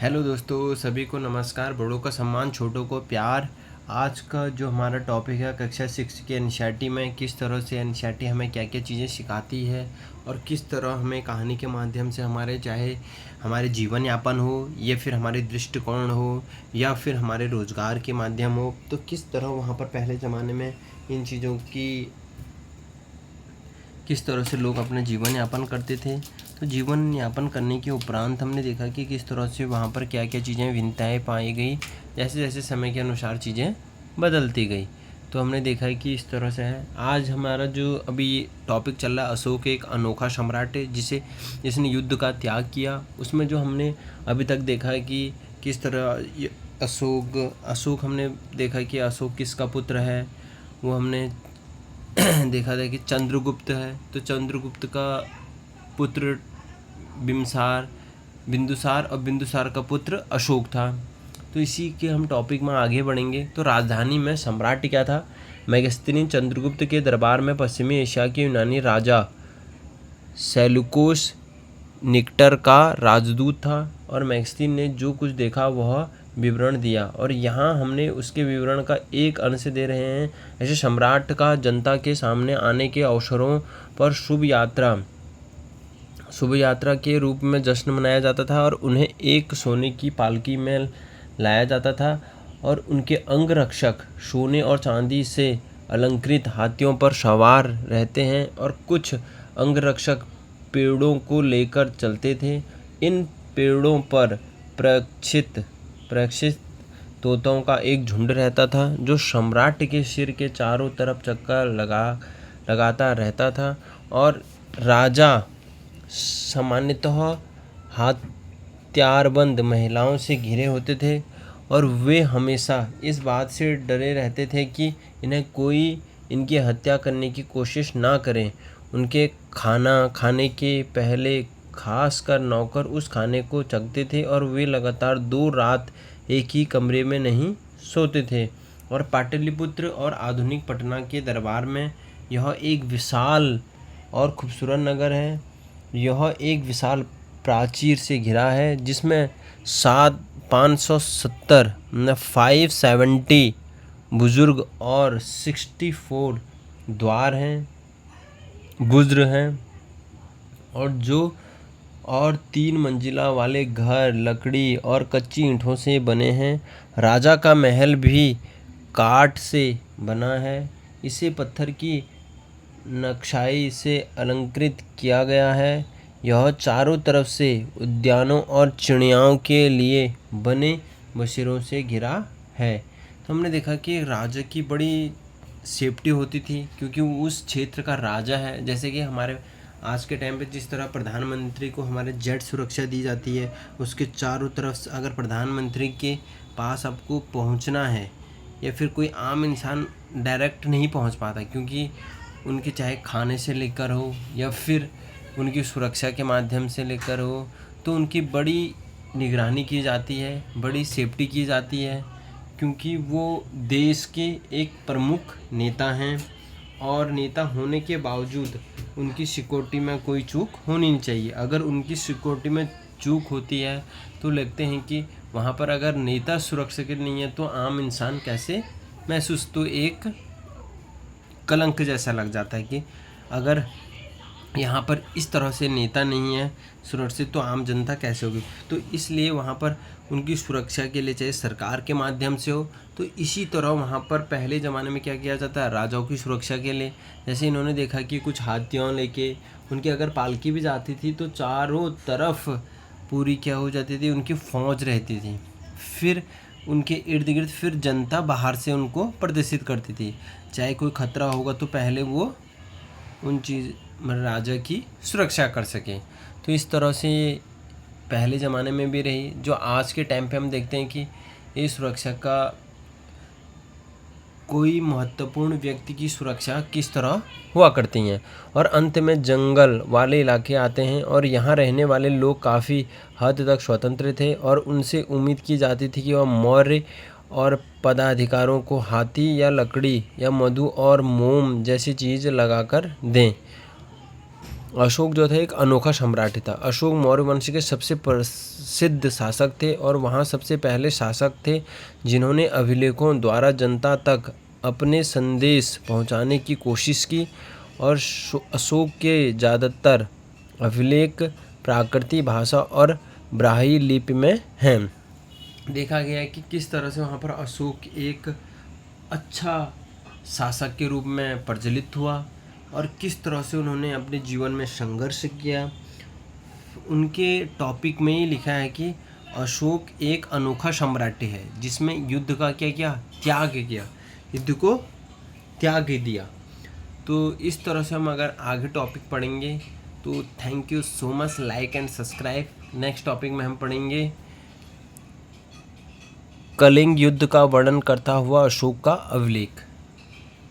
Hello दोस्तों, सभी को नमस्कार। बड़ों का सम्मान, छोटों को प्यार। आज का जो हमारा टॉपिक है कक्षा 6 के एनसीईआरटी में किस तरह से एनसीईआरटी हमें क्या क्या चीज़ें सिखाती है और किस तरह हमें कहानी के माध्यम से हमारे चाहे हमारे जीवन यापन हो या फिर हमारे दृष्टिकोण हो या फिर हमारे रोज़गार के माध्यम हो, तो किस तरह वहाँ पर पहले ज़माने में इन चीज़ों की किस तरह से लोग अपना जीवन यापन करते थे। तो जीवन यापन करने के उपरांत हमने देखा कि किस तरह से वहाँ पर क्या क्या चीज़ें भिन्नताएँ पाई गई, जैसे जैसे समय के अनुसार चीज़ें बदलती गई। तो हमने देखा है कि इस तरह से है। आज हमारा जो अभी टॉपिक चल रहा है, अशोक एक अनोखा सम्राट है जिसने युद्ध का त्याग किया। उसमें जो हमने अभी तक देखा है कि किस तरह अशोक हमने देखा कि अशोक किसका पुत्र है। वो हमने देखा था कि चंद्रगुप्त है, तो चंद्रगुप्त का पुत्र बिंदुसार और बिंदुसार का पुत्र अशोक था। तो इसी के हम टॉपिक में आगे बढ़ेंगे। तो राजधानी में सम्राट क्या था? मेगस्तीनी चंद्रगुप्त के दरबार में पश्चिमी एशिया के यूनानी राजा सेलुकोस निक्टर का राजदूत था और मेगस्तीन ने जो कुछ देखा वह विवरण दिया, और यहाँ हमने उसके विवरण का एक अंश दे रहे हैं। ऐसे सम्राट का जनता के सामने आने के अवसरों पर शुभ यात्रा के रूप में जश्न मनाया जाता था और उन्हें एक सोने की पालकी में लाया जाता था और उनके अंगरक्षक सोने और चांदी से अलंकृत हाथियों पर सवार रहते हैं और कुछ अंगरक्षक पेड़ों को लेकर चलते थे। इन पेड़ों पर प्रक्षित तोतों का एक झुंड रहता था जो सम्राट के सिर के चारों तरफ चक्कर लगाता रहता था, और राजा सामान्यतः हथियारबंद महिलाओं से घिरे होते थे और वे हमेशा इस बात से डरे रहते थे कि इन्हें कोई इनकी हत्या करने की कोशिश ना करे। उनके खाना खाने के पहले खासकर नौकर उस खाने को चखते थे और वे लगातार 2 रात एक ही कमरे में नहीं सोते थे। और पाटलिपुत्र और आधुनिक पटना के दरबार में यह एक विशाल और खूबसूरत नगर है। यह एक विशाल प्राचीर से घिरा है जिसमें 570 बुजुर्ग और 64 द्वार हैं, गुज्र हैं, और 3 मंजिला वाले घर लकड़ी और कच्ची ईंटों से बने हैं। राजा का महल भी काठ से बना है। इसे पत्थर की नक्शाई से अलंकृत किया गया है। यह चारों तरफ से उद्यानों और चिड़ियाओं के लिए बने बसेरों से घिरा है। तो हमने देखा कि राजा की बड़ी सेफ्टी होती थी क्योंकि वो उस क्षेत्र का राजा है। जैसे कि हमारे आज के टाइम पे जिस तरह प्रधानमंत्री को हमारे जेट सुरक्षा दी जाती है, उसके चारों तरफ से अगर प्रधानमंत्री के पास आपको पहुंचना है या फिर कोई आम इंसान डायरेक्ट नहीं पहुंच पाता, क्योंकि उनके चाहे खाने से लेकर हो या फिर उनकी सुरक्षा के माध्यम से लेकर हो, तो उनकी बड़ी निगरानी की जाती है, बड़ी सेफ्टी की जाती है, क्योंकि वो देश के एक प्रमुख नेता हैं और नेता होने के बावजूद उनकी सिक्योरिटी में कोई चूक होनी नहीं चाहिए। अगर उनकी सिक्योरिटी में चूक होती है तो लगते हैं कि वहाँ पर अगर नेता सुरक्षित नहीं है तो आम इंसान कैसे महसूस, तो एक कलंक जैसा लग जाता है कि अगर यहाँ पर इस तरह से नेता नहीं है सुरक्षित तो आम जनता कैसे होगी। तो इसलिए वहाँ पर उनकी सुरक्षा के लिए चाहे सरकार के माध्यम से हो, तो इसी तरह वहाँ पर पहले ज़माने में क्या किया जाता है, राजाओं की सुरक्षा के लिए जैसे इन्होंने देखा कि कुछ हाथियों लेके उनकी अगर पालकी भी जाती थी तो चारों तरफ पूरी क्या हो जाती थी, उनकी फौज रहती थी। फिर उनके इर्द गिर्द फिर जनता बाहर से उनको प्रदर्शित करती थी। चाहे कोई खतरा होगा तो पहले वो उन राजा की सुरक्षा कर सकें। तो इस तरह से पहले ज़माने में भी रही, जो आज के टाइम पे हम देखते हैं कि ये सुरक्षा का कोई महत्वपूर्ण व्यक्ति की सुरक्षा किस तरह हुआ करती हैं। और अंत में जंगल वाले इलाके आते हैं और यहाँ रहने वाले लोग काफ़ी हद तक स्वतंत्र थे और उनसे उम्मीद की जाती थी कि वह मौर्य और पदाधिकारों को हाथी या लकड़ी या मधु और मोम जैसी चीज़ लगाकर दें। अशोक जो था एक अनोखा सम्राट था। अशोक मौर्य वंश के सबसे प्रसिद्ध शासक थे और वहाँ सबसे पहले शासक थे जिन्होंने अभिलेखों द्वारा जनता तक अपने संदेश पहुँचाने की कोशिश की। और अशोक के ज़्यादातर अभिलेख प्राकृतिक भाषा और ब्राह्मी लिपि में हैं। देखा गया है कि किस तरह से वहाँ पर अशोक एक अच्छा शासक के रूप में प्रचलित हुआ और किस तरह से उन्होंने अपने जीवन में संघर्ष किया। उनके टॉपिक में ही लिखा है कि अशोक एक अनोखा सम्राट है जिसमें युद्ध का क्या किया, त्याग किया, युद्ध को त्याग दिया। तो इस तरह से हम अगर आगे टॉपिक पढ़ेंगे तो thank you so much, like and subscribe. Next topic में हम पढ़ेंगे कलिंग युद्ध का वर्णन करता हुआ अशोक का अभिलेख।